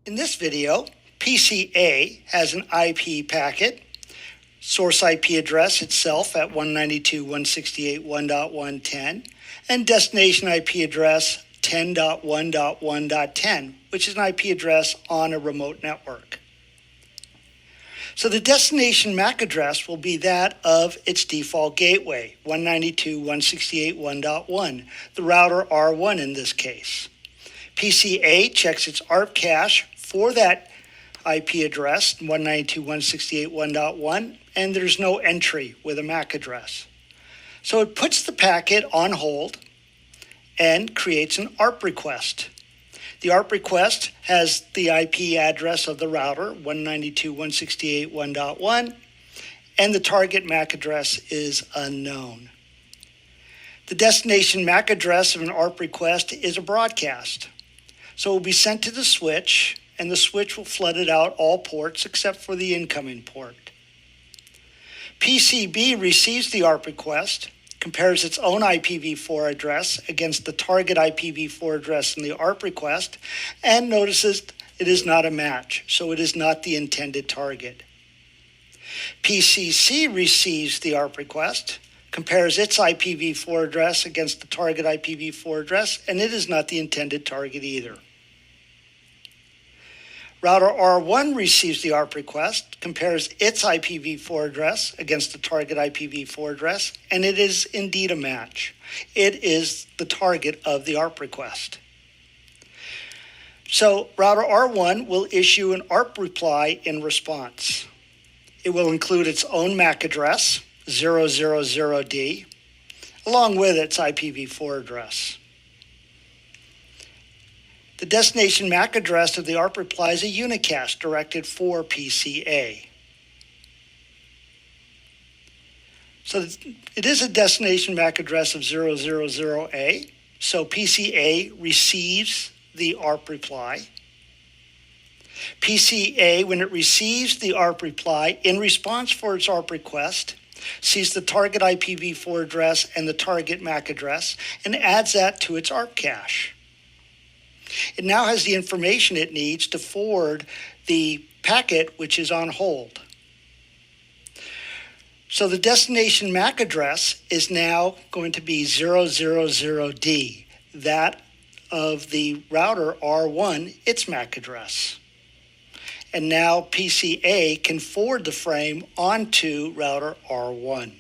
In this video, PCA has an IP packet, source IP address itself at 192.168.1.110, and destination IP address 10.1.1.10, which is an IP address on a remote network. So the destination MAC address will be that of its default gateway, 192.168.1.1, the router R1 in this case. PCA checks its ARP cache for that IP address, 192.168.1.1, and there's no entry with a MAC address. So it puts the packet on hold and creates an ARP request. The ARP request has the IP address of the router, 192.168.1.1, and the target MAC address is unknown. The destination MAC address of an ARP request is a broadcast. So it will be sent to the switch, and the switch will flood it out all ports except for the incoming port. PCB receives the ARP request, compares its own IPv4 address against the target IPv4 address in the ARP request, and notices it is not a match, so it is not the intended target. PCC receives the ARP request, compares its IPv4 address against the target IPv4 address, and it is not the intended target either. Router R1 receives the ARP request, compares its IPv4 address against the target IPv4 address, and it is indeed a match. It is the target of the ARP request. So router R1 will issue an ARP reply in response. It will include its own MAC address, 000D, along with its IPv4 address. The destination MAC address of the ARP reply is a unicast directed for PCA. So it is a destination MAC address of 000A. So PCA receives the ARP reply. PCA, when it receives the ARP reply, in response for its ARP request, sees the target IPv4 address and the target MAC address and adds that to its ARP cache. It now has the information it needs to forward the packet which is on hold. So the destination MAC address is now going to be 000D, that of the router R1, its MAC address. And now PCA can forward the frame onto router R1.